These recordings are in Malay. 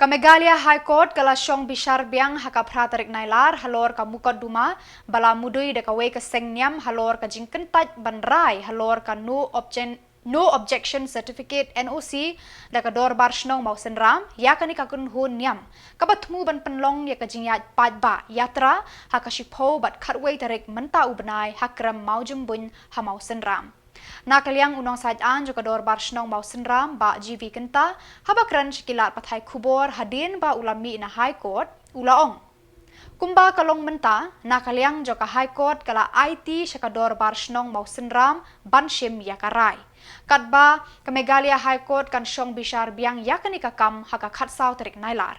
Kamegalia High Court kalasyong bishar biang hakapra tarik nailar halor ka mukod duma bala mudui de kawe ka sengnyam halor ka jingkentaj banrai halor ka no objection certificate NOC da ka dor barshnong mau senram ya kani ka kun hun nyam kabatmu ban penlong ya ka jingyat ba yatra hakashipo bat khatway tarik menta ubnai hakram mau jumbun ha mau senram Nakaliang unang sajaan juga dor barshnong mau senram ba GV kenta habakran shikilat patay kubor hadin ba ulami na High Court ulaong. Kumba kalong menta nakaliang joka High Court kala IT syakador barshnong mau senram banshim yakaray. Kadba Kamegalia High Court kan syong bishar biang yakani kakam haka khatsaw tarik nailar.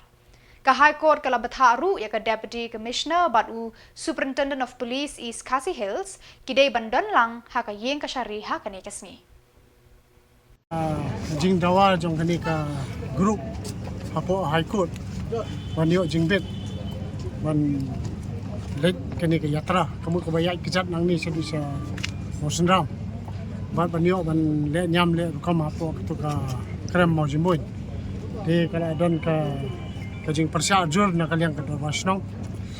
Ka High Court kala batharu ya ka Deputy Commissioner batu Superintendent of Police East Khasi Hills kidai bandan lang haka yeng ka syari haka ni kasni. Jing dawa jong kani ka group hapo High Court wanyo jing bet wan let kani ka yatra kamu kabayai kejat nang ni sa Mosenram bat banyo ban le nyam le kam hapo to ka krem mo jimboy de kala don ka kajing persya jur na kaliang ka dorwasnong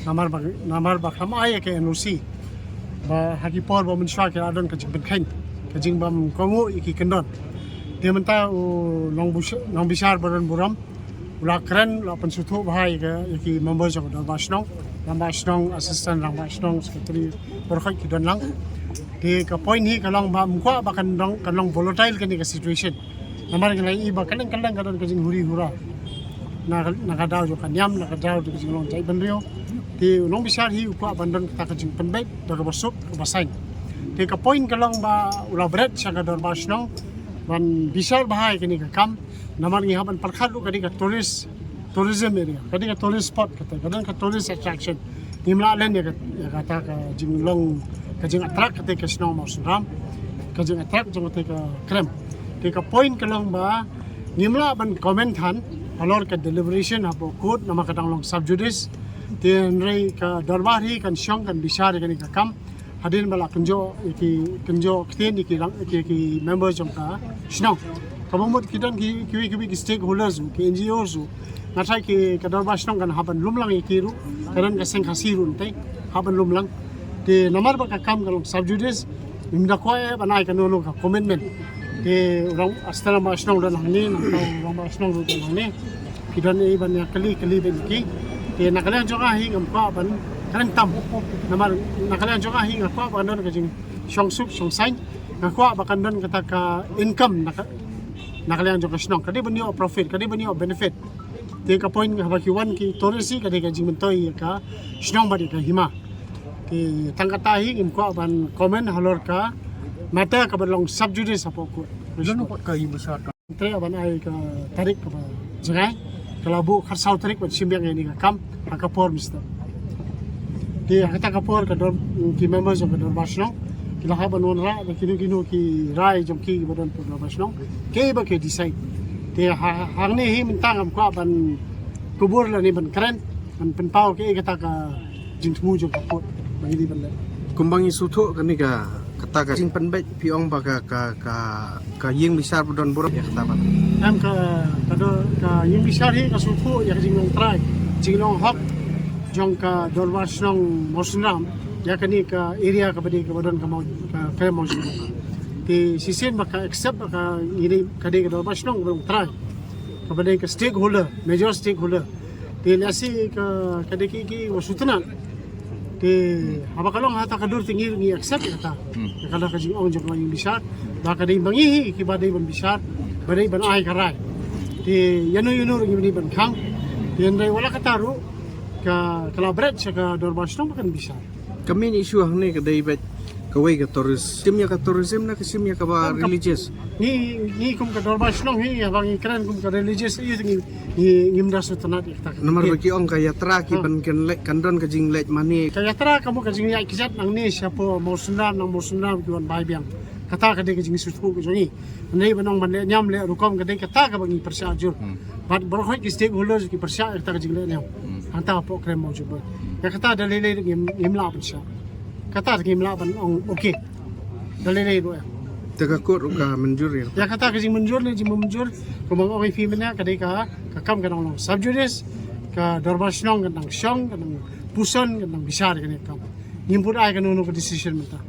namar ba khama ay ke NOC ba hakipor ba menswa ke adon kajing benkain kajing bam kongo iki kendon dia menta long bisar baran buram ula keren la pensutu bahai ke iki members of dorwasnong Rambasnong assistant Rambasnong secretary berkhoi ki don lang di ka point hi kalong ba mukha ba kanong volatile kani ka situation namar ngai iba kanang kadon kajing huri hura nakadaw jo kanyam nakadaw jo kajing jai banrio ti long bisar hi upa bandon ta kajing penbet daga basuk basain ti ka point kalong ba ula bret sa kador basnong ban bisar bahai kini ka kam namar ngi haban parkhat lu kadi ka tourism area kadi ka tourist spot kata kadang ka tourist attraction nimla len ya kata ka jinglong kajing attract kata ka snow Mosenram kajing attract jong kata ka krem ti ka point kalong ba nimla ban komentan alor ka deliberation hapo court nama kadang long subjudice tin rei ka darbari kan syong kan bisar kan ka kam hadin bala kenjo kten iki members jong ka shnong kamomot kidan ki stakeholders ki NGOs natai ki ka darbar shnong kan haban lumlang ikiru kadan ka seng khasirun tai haban lumlang ti namar ba ka kam kalong subjudice imda koe banai kan no ka commitment di orang astana masnong dan hani orang masnong dan hani kidan e ban ya kali benki di nakalian joka hi ngam pa ban kan tam namar nakalian joka hi ngam pa ban don ka jing song sain ngakwa ba kan don kata ka income nakalian joka snong kadi banyo profit kadi banyo benefit di ka point ha kiwan ki torisi kadi ka jing mentoi ka snong ba di ka hima di tangkata hi ngam pa ban comment halor ka mata ka balong subjudice apo ko Jano pat kayo besar ka. tre aban ay ka tarik ka jangay kalabu kharsaw tarik wat simbyang ini ka kam akapor mister di hakata kapor ka dor ki members of the basnong kilaha banon ra kinu ki rai jom ki badon to basnong ke ba ke decide di hangni hi mintang am ko ban kubur la ni ban kren ban penpau ke kata ka jingmu jom kapor bagi ban Kumbang isuto kani ka kata ka sing penbet piong ba ka yeng besar budon buruk ya kata ba. Am ka yung bisar hi ka supo ya jinglong try jinglong hok jong ka dorwasnong Mosenram ya kani ka area ka badi ka badon ka mau ka mau ti sisen baka accept ka ini kadi ka dorwasnong budon try ka badi ka stakeholder major stakeholder ti lasi ka kadi ki wasutunan ti haba kalong hata kadur tinggi ngi accept kata kada ka jing ong jong yung bisar baka dai bangi ki badai ban bisar badai ban ai karai ti yanu ngi ban khang ti ndai wala kataru ka collaborate sa ka dorbasnong kan bisar Kami ni isu hang ni ka day bet kaway ka tourism ka tourism na kasimya ka ba religious. ni kum ka dorbasnong hi habang ikran kum ka religious ngi mdas tanat ikta Namar ba ki ong ka yatra ki ban kandon ka jing lek mani. kaya tara kamu ka jing ya kijat nang ni siya po Mosenram ki wan bai biang kata ka de ka jing sutu ko jongi nei banong man nyam le rukom ka de kata ka bangi persya jur bat berkhoi ki stakeholders ki persya ikta ka jing le nyam anta po krem mo jubot ya kata dalile ngimla persya kata ngimla ban ong okay dalile do Tegakut ka menjur ya. Ya kata kasi menjur ni jim menjur kumang oi fi mena kadai ka kam kan long subjudice ka dorbasnong kan syong kan puson kan bisar kan kam. Nimpur ai kan no decision mata.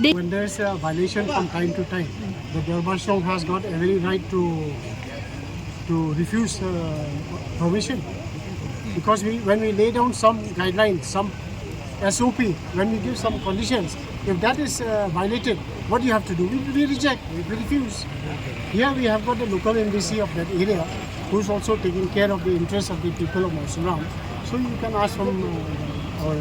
When there's a violation from time to time, the dorbasnong has got every right to refuse permission. Because when we lay down some guidelines, some SOP, when we give some conditions, if that is violated, what do you have to do? We reject, we refuse. Here we have got the local embassy of that area who's also taking care of the interests of the people of Mausuram. So you can ask from our